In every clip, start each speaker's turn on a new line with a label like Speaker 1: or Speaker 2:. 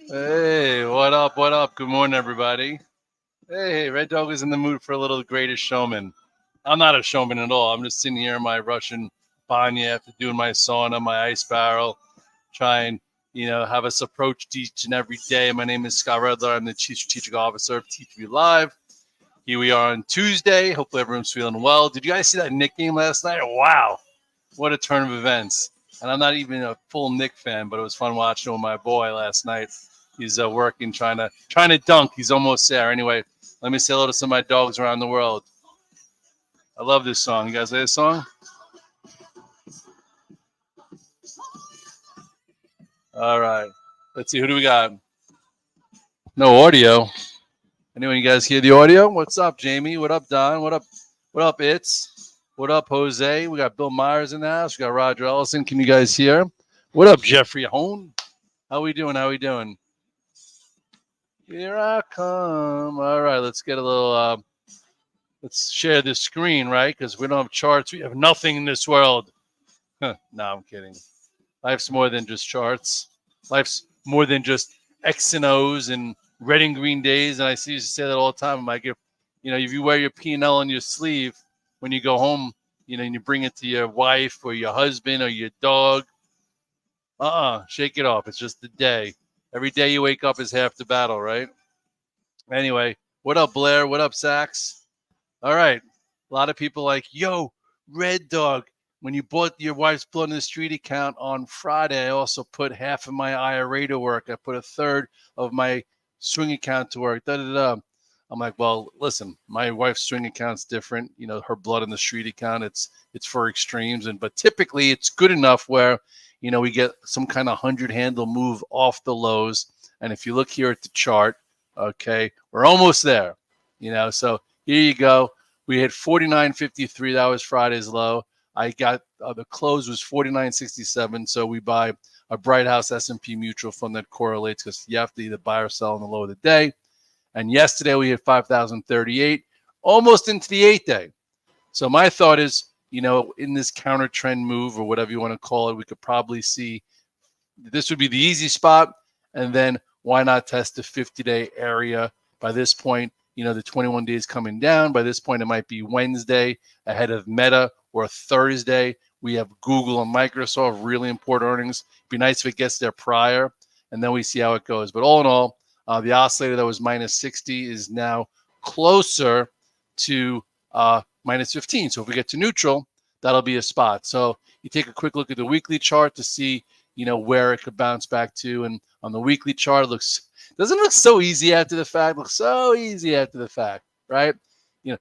Speaker 1: Hey, what up? What up? Good morning, everybody. Hey, Red Dog is in the mood for a little Greatest Showman. I'm not a showman at all. I'm just sitting here in my Russian banya after doing my sauna, my ice barrel, trying, have us approached each and every day. My name is Scott Redler. I'm the Chief Strategic Officer of TV Live. Here we are on Tuesday. Hopefully everyone's feeling well. Did you guys see that Knick game last night? Wow, what a turn of events. And I'm not even a full Knick fan, but it was fun watching with my boy last night. He's working, trying to dunk. He's almost there. Anyway, let me say hello to some of my dogs around the world. I love this song. You guys like this song? All right. Let's see. Who do we got? No audio. Anyone, you guys hear the audio? What's up, Jamie? What up, Don? What up? What up, Itz? What up, Jose? We got Bill Myers in the house. We got Roger Ellison. Can you guys hear? What up, Jeffrey Hone? How we doing? How we doing? Here I come. All right, let's get a little. Let's share the screen, right? Because we don't have charts. We have nothing in this world. No, I'm kidding. Life's more than just charts. Life's more than just X and O's and red and green days. And I see you say that all the time. I'm like, if you wear your P&L on your sleeve when you go home, and you bring it to your wife or your husband or your dog, shake it off. It's just a day. Every day you wake up is half the battle, right? Anyway, what up, Blair? What up, Sax? All right. A lot of people like, yo, Red Dog. When you bought your wife's Blood in the Street account on Friday, I also put half of my IRA to work. I put a third of my swing account to work. I'm like, well, listen, my wife's swing account's different. Her Blood in the Street account, it's for extremes, but typically it's good enough where we get some kind of 100-handle move off the lows. And if you look here at the chart, okay, we're almost there. So here you go. We hit 49.53. That was Friday's low. I got the close was 49.67. So we buy a Bright House S&P mutual fund that correlates because you have to either buy or sell on the low of the day. And yesterday we hit 5,038, almost into the 8-day. So my thought is, in this counter trend move or whatever you want to call it, we could probably see this would be the easy spot. And then why not test the 50-day area? By this point, the 21 days coming down. By this point, it might be Wednesday ahead of Meta or Thursday. We have Google and Microsoft, really important earnings. It'd be nice if it gets there prior, and then we see how it goes. But all in all, the oscillator that was minus 60 is now closer to minus 15. So if we get to neutral, that'll be a spot. So you take a quick look at the weekly chart to see, where it could bounce back to. And on the weekly chart, doesn't look so easy after the fact. Looks so easy after the fact, right?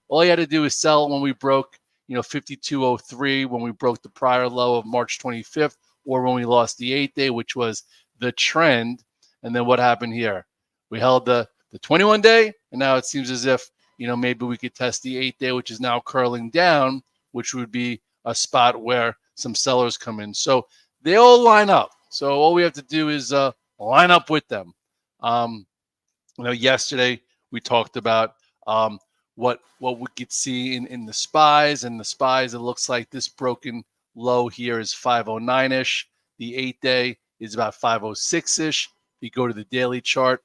Speaker 1: All you had to do is sell when we broke, 52.03, when we broke the prior low of March 25th, or when we lost the 8-day, which was the trend. And then what happened here? We held the 21-day, and now it seems as if, maybe we could test the 8-day, which is now curling down, which would be a spot where some sellers come in. So they all line up. So all we have to do is line up with them. Yesterday we talked about what we could see in the SPYs, and the SPYs, it looks like this broken low here is 509-ish. The 8-day is about 506-ish. If you go to the daily chart,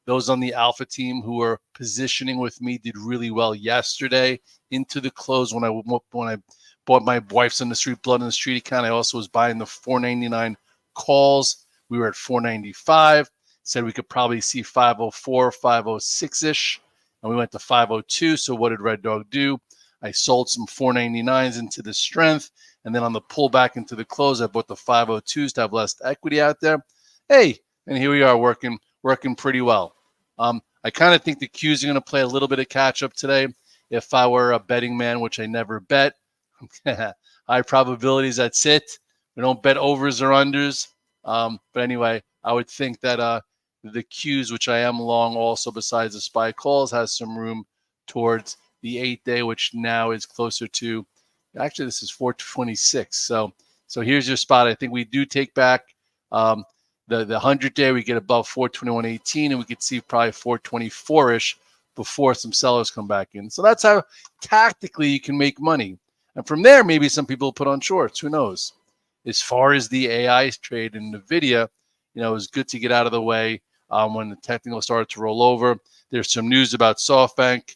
Speaker 1: those on the alpha team who were positioning with me did really well yesterday into the close. When I bought my wife's on the street Blood in the Street account, I also was buying the 499 calls. We were at 495. Said we could probably see 504, 506-ish, and we went to 502. So what did Red Dog do? I sold some 499s into the strength, and then on the pullback into the close, I bought the 502s to have less equity out there. Hey, and here we are working pretty well. I kind of think the Qs are going to play a little bit of catch up today. If I were a betting man, which I never bet, high probabilities, that's it. We don't bet overs or unders. But anyway, I would think that the Qs, which I am long also besides the SPY calls, has some room towards the 8-day, which now is closer to, actually this is 426. So here's your spot. I think we do take back the 100-day. We get above 421.18, and we could see probably 424-ish before some sellers come back in. So that's how tactically you can make money. And from there, maybe some people put on shorts. Who knows? as far as the AI trade in NVIDIA, it was good to get out of the way when the technical started to roll over. There's some news about SoftBank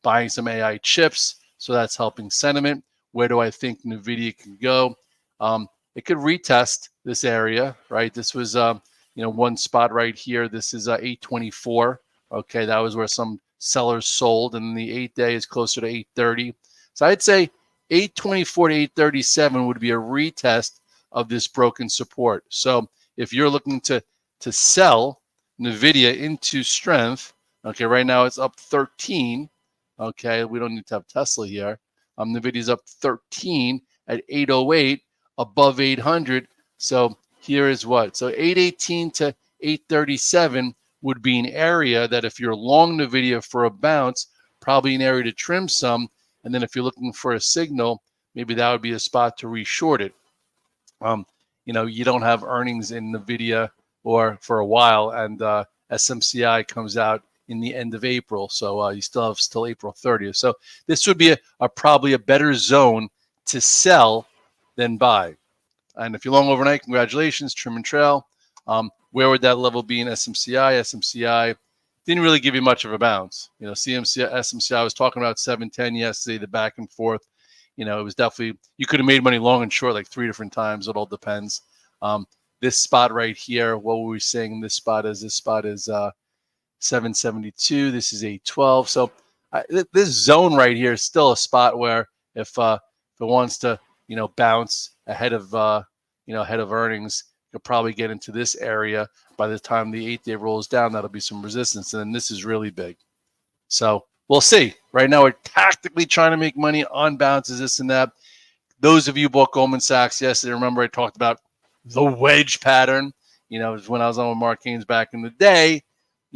Speaker 1: buying some AI chips, so that's helping sentiment. Where do I think NVIDIA can go? It could retest this area, right? This was, one spot right here. This is 824. Okay, that was where some sellers sold, and the 8-day is closer to 830. So I'd say 824 to 837 would be a retest of this broken support. So if you're looking to sell NVIDIA into strength, okay, right now it's up 13. Okay, we don't need to have Tesla here. NVIDIA's up 13 at 808, above 800. So here is what? So 818 to 837 would be an area that if you're long NVIDIA for a bounce, probably an area to trim some. And then if you're looking for a signal, maybe that would be a spot to reshort it. You don't have earnings in NVIDIA or for a while, and SMCI comes out in the end of April. So you still have April 30th. So this would be probably a better zone to sell than buy. And if you're long overnight, congratulations, trim and trail. Where would that level be in SMCI? SMCI didn't really give you much of a bounce. SMCI, I was talking about 710 yesterday, the back and forth. It was definitely, you could have made money long and short like 3 different times. It all depends. This spot right here, what were we saying? This spot is 772. This is 812. So this zone right here is still a spot where if it wants to, bounce ahead of earnings, you'll probably get into this area. By the time the 8-day rolls down, that'll be some resistance. And then this is really big. So we'll see. Right now, we're tactically trying to make money on bounces, this and that. Those of you who bought Goldman Sachs yesterday, remember I talked about the wedge pattern. When I was on with Mark Haynes back in the day,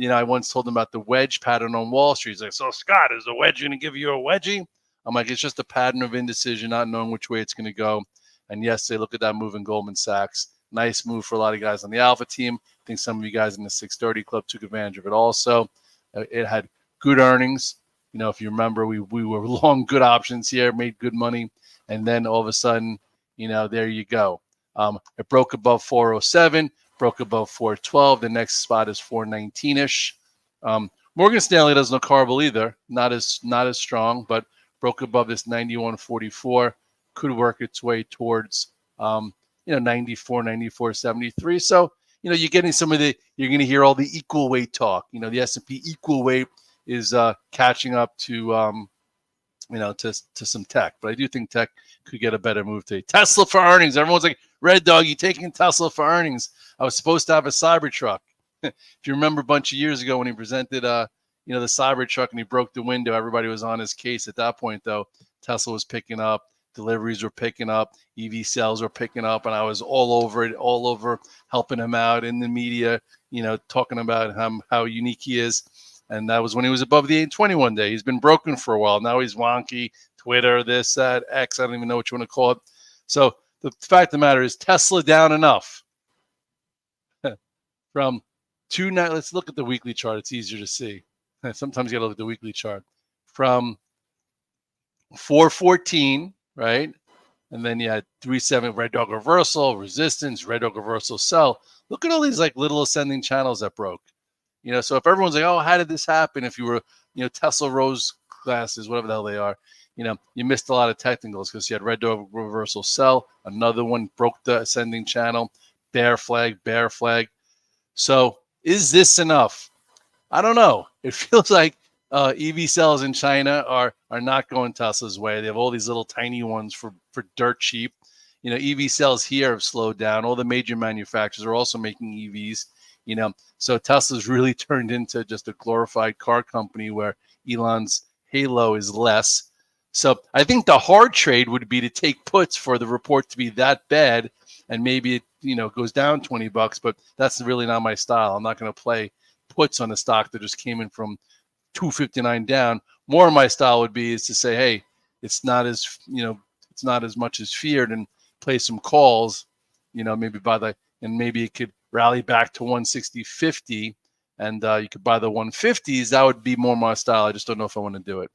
Speaker 1: I once told him about the wedge pattern on Wall Street. He's like, so Scott, is the wedge going to give you a wedgie? I'm like, it's just a pattern of indecision, not knowing which way it's going to go. And yesterday, look at that move in Goldman Sachs. Nice move for a lot of guys on the Alpha team. I think some of you guys in the 630 club took advantage of it also. It had good earnings. If you remember, we were long good options here, made good money. And then all of a sudden, there you go. It broke above 407, broke above 412. The next spot is 419-ish. Morgan Stanley doesn't look horrible either. Not as strong, but broke above this 91.44. Could work its way towards 94, 94.73. So, you're getting you're going to hear all the equal weight talk. The S&P equal weight is catching up to, to some tech. But I do think tech could get a better move today. Tesla for earnings. Everyone's like, Red Dog, you taking Tesla for earnings? I was supposed to have a Cybertruck. If you remember a bunch of years ago when he presented, the Cybertruck and he broke the window, everybody was on his case. At that point, though, Tesla was picking up. Deliveries were picking up, EV sales were picking up, and I was all over it, all over helping him out in the media, talking about how unique he is. And that was when he was above the 820 one day. He's been broken for a while. Now he's wonky, Twitter, this, that, X, I don't even know what you want to call it. So the fact of the matter is Tesla down enough. From let's look at the weekly chart. It's easier to see. Sometimes you got to look at the weekly chart. From 414, right? And then you had 3-7 Red Dog reversal, resistance, Red Dog reversal, sell. Look at all these like little ascending channels that broke. So if everyone's like, oh, how did this happen? If you were, Tesla rose glasses, whatever the hell they are, you missed a lot of technicals because you had Red Dog reversal, sell. Another one broke the ascending channel, bear flag. So is this enough? I don't know. It feels like EV sales in China are not going Tesla's way. They have all these little tiny ones for dirt cheap. EV sales here have slowed down. All the major manufacturers are also making EVs. So Tesla's really turned into just a glorified car company where Elon's halo is less. So I think the hard trade would be to take puts for the report to be that bad, and maybe it goes down $20, but that's really not my style. I'm not going to play puts on a stock that just came in from 259 down. More of my style would be is to say, hey, it's not as much as feared, and play some calls, maybe maybe it could rally back to 160.50, and you could buy the 150s. That would be more my style. I just don't know if I want to do it.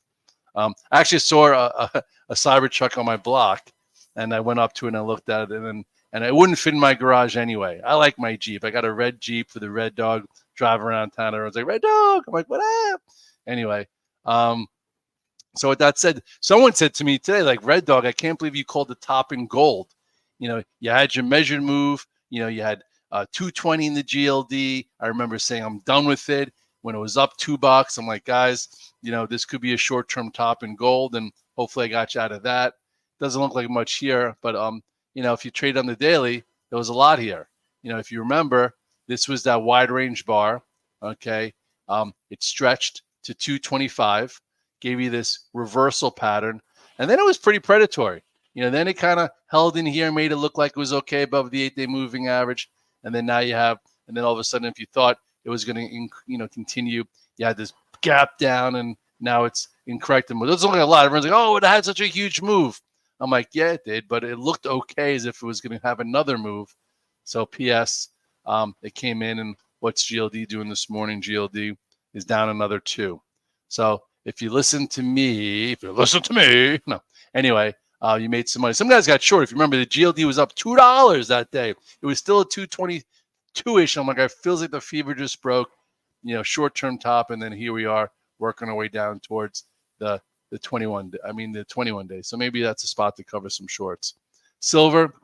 Speaker 1: I actually saw a Cybertruck on my block, and I went up to it and I looked at it, and it wouldn't fit in my garage anyway. I like my Jeep. I got a red Jeep for the Red Dog. Drive around town. Everyone's like, Red Dog. I'm like, what up? Anyway, so with that said, someone said to me today, like, Red Dog, I can't believe you called the top in gold. You had your measured move. You had 220 in the GLD. I remember saying I'm done with it when it was up $2. I'm like, guys, this could be a short-term top in gold, and hopefully I got you out of that. Doesn't look like much here, but if you trade on the daily, there was a lot here. If you remember, this was that wide range bar. Okay, it stretched to 225, gave you this reversal pattern, and then it was pretty predatory. Then it kind of held in here, made it look like it was okay above the 8-day moving average, and then and then all of a sudden, if you thought it was going to, continue, you had this gap down, and now it's incorrect. And it doesn't look like a lot. Everyone's like, oh, it had such a huge move. I'm like, yeah, it did, but it looked okay as if it was going to have another move. So P.S., it came in, and what's GLD doing this morning? GLD is down another 2. So if you listen to me, no. Anyway, you made some money. Some guys got short. If you remember, the GLD was up $2 that day. It was still a 222-ish. I'm like, it feels like the fever just broke, short-term top, and then here we are working our way down towards the 21 days. So maybe that's a spot to cover some shorts. Silver,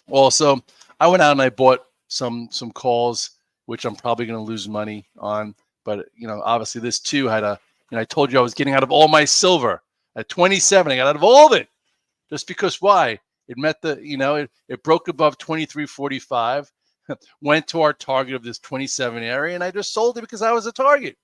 Speaker 1: also, I went out and I bought some calls, which I'm probably going to lose money on. But, obviously this too had I told you I was getting out of all my silver at 27. I got out of all of it just because why? It met it broke above 23.45, went to our target of this 27 area, and I just sold it because I was a target.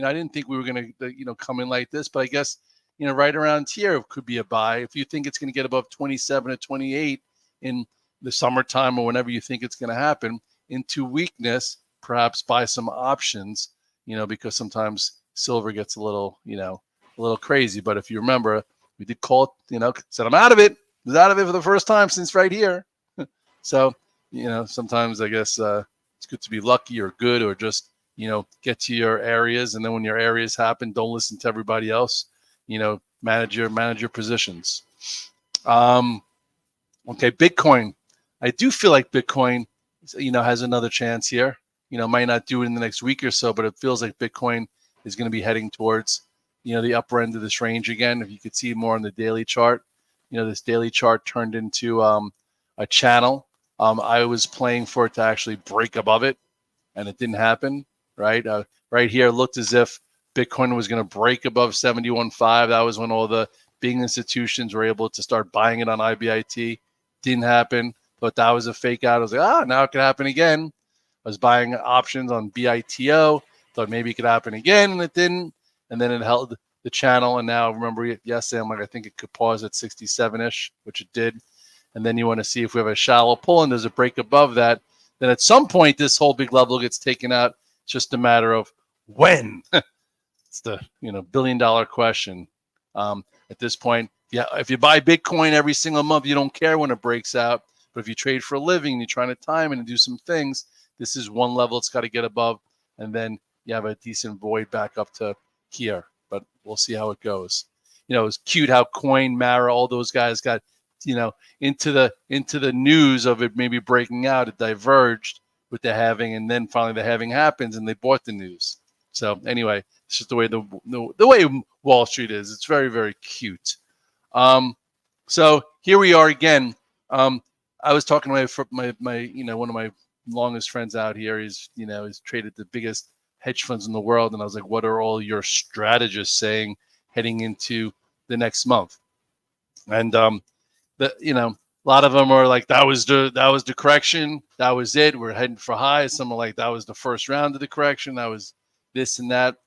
Speaker 1: I didn't think we were going to, come in like this, but I guess, right around here could be a buy. If you think it's going to get above 27 or 28 in the summertime or whenever you think it's going to happen, into weakness, perhaps buy some options, because sometimes silver gets a little crazy. But if you remember, we did call it, said I'm out of it. I was out of it for the first time since right here. So, sometimes I guess it's good to be lucky or good or just, get to your areas. And then when your areas happen, don't listen to everybody else, manage your positions. Okay. Bitcoin. I do feel like Bitcoin, has another chance here. Might not do it in the next week or so, but it feels like Bitcoin is going to be heading towards, the upper end of this range again. If you could see more on the daily chart, this daily chart turned into a channel. I was playing for it to actually break above it, and it didn't happen. Right, right here looked as if Bitcoin was going to break above 71.5. That was when all the big institutions were able to start buying it on IBIT. Didn't happen. Thought that was a fake out. I was like, now it could happen again. I was buying options on BITO. Thought maybe it could happen again, and it didn't. And then it held the channel. And now, remember yesterday, I'm like, I think it could pause at 67-ish, which it did. And then you want to see if we have a shallow pull and there's a break above that. Then at some point, this whole big level gets taken out. It's just a matter of when. It's the billion-dollar question. At this point, if you buy Bitcoin every single month, you don't care when it breaks out. But if you trade for a living and you're trying to time it and do some things, this is one level it's got to get above, and then you have a decent void back up to here. But we'll see how it goes. It's cute how Coin, Mara, all those guys got into the news of it maybe breaking out. It diverged with the halving, and then finally the halving happens, and they bought the news. So anyway, it's just the way the way Wall Street is. It's very, very cute. So here we are again. I was talking to my one of my longest friends out here. He's traded the biggest hedge funds in the world, and I was like, what are all your strategists saying heading into the next month? And a lot of them are like, that was the correction. That was it. We're heading for highs. Some are like, that was the first round of the correction. That was this and that.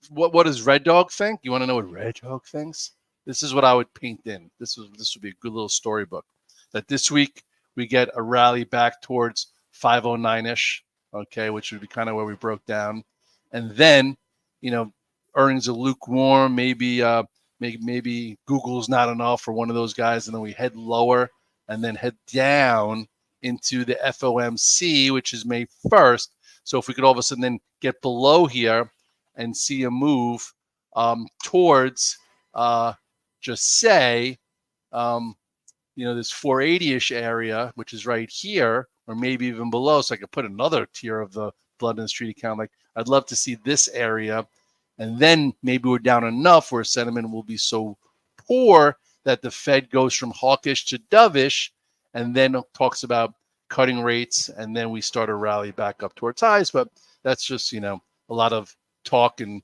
Speaker 1: What does Red Dog think? You want to know what Red Dog thinks? This is what I would paint in. This would be a good little storybook. That this week we get a rally back towards 509-ish, okay, which would be kind of where we broke down. And then, earnings are lukewarm. Maybe Google's not enough for one of those guys, and then we head lower and then head down into the FOMC, which is May 1st. So if we could all of a sudden then get below here and see a move towards just say this 480-ish area, which is right here, or maybe even below, so I could put another tier of the blood in the street account. Like, I'd love to see this area, and then maybe we're down enough where sentiment will be so poor that the Fed goes from hawkish to dovish, and then talks about cutting rates, and then we start a rally back up towards highs. But that's just, a lot of talk and,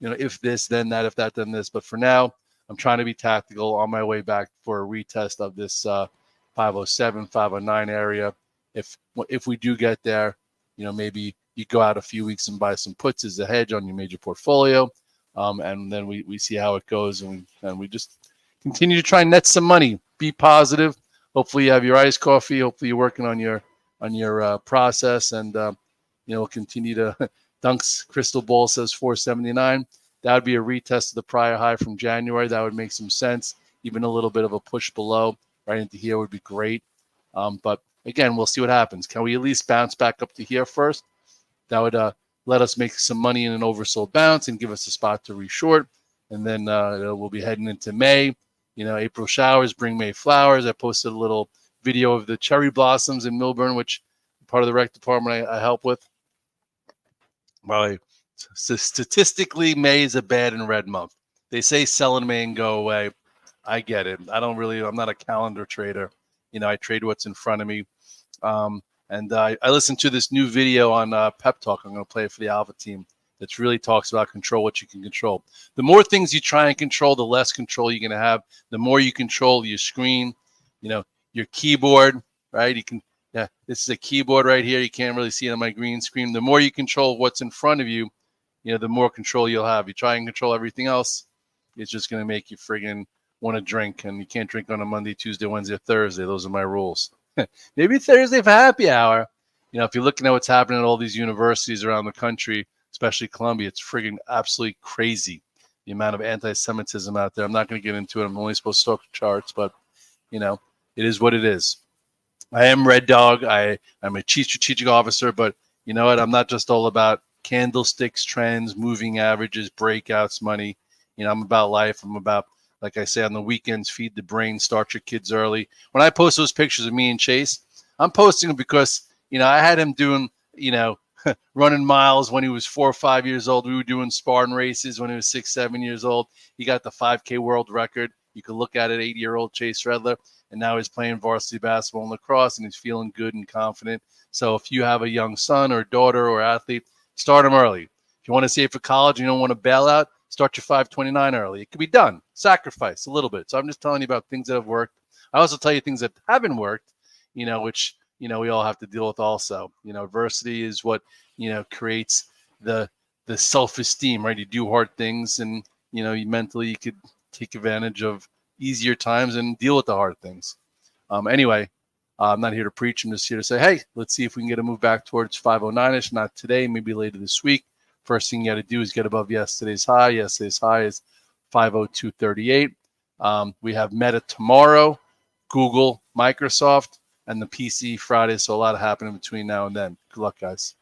Speaker 1: if this, then that, if that, then this. But for now, I'm trying to be tactical on my way back for a retest of this 507, 509 area. If we do get there, maybe you go out a few weeks and buy some puts as a hedge on your major portfolio, and then we see how it goes, and we just continue to try and net some money. Be positive. Hopefully you have your iced coffee. Hopefully you're working on your process, and we'll continue to. Dunk's crystal ball says 479. That would be a retest of the prior high from January. That would make some sense. Even a little bit of a push below right into here would be great. But again, we'll see what happens. Can we at least bounce back up to here first? That would let us make some money in an oversold bounce and give us a spot to reshort. And then we'll be heading into May. April showers bring May flowers. I posted a little video of the cherry blossoms in Milburn, which part of the rec department I help with. Well, statistically, May is a bad and red month. They say sell in May and go away. I get it. I'm not a calendar trader. I trade what's in front of me. And I listened to this new video on Pep Talk. I'm going to play it for the Alpha team. That really talks about control what you can control. The more things you try and control, the less control you're going to have. The more you control your screen, your keyboard, right? This is a keyboard right here. You can't really see it on my green screen. The more you control what's in front of you, the more control you'll have. You try and control everything else, it's just going to make you friggin' want to drink, and you can't drink on a Monday, Tuesday, Wednesday, or Thursday. Those are my rules. Maybe Thursday for happy hour. If you're looking at what's happening at all these universities around the country, especially Columbia, it's friggin' absolutely crazy, the amount of anti-Semitism out there. I'm not going to get into it. I'm only supposed to talk charts, but, it is what it is. I am Red Dog. I'm a chief strategic officer, but you know what? I'm not just all about candlesticks, trends, moving averages, breakouts, money. I'm about life. I'm about, like I say on the weekends, feed the brain, start your kids early. When I post those pictures of me and Chase, I'm posting them because, I had him doing, running miles when he was 4 or 5 years old. We were doing Spartan races when he was 6, 7 years old. He got the 5K world record. You could look at it, 80-year-old Chase Redler. And now he's playing varsity basketball and lacrosse, and he's feeling good and confident. So if you have a young son or daughter or athlete, start them early. If you want to save for college and you don't want to bail out, start your 529 early. It can be done. Sacrifice a little bit. So I'm just telling you about things that have worked. I also tell you things that haven't worked, which, we all have to deal with also. Adversity is what, creates the self-esteem, right? You do hard things, and, you mentally, you could take advantage of easier times and deal with the hard things. Anyway, I'm not here to preach. I'm just here to say, hey, let's see if we can get a move back towards 509-ish. Not today, maybe later this week. First thing you got to do is get above yesterday's high. Yesterday's high is 502.38. We have Meta tomorrow, Google, Microsoft, and the PC Friday. So a lot happening between now and then. Good luck, guys.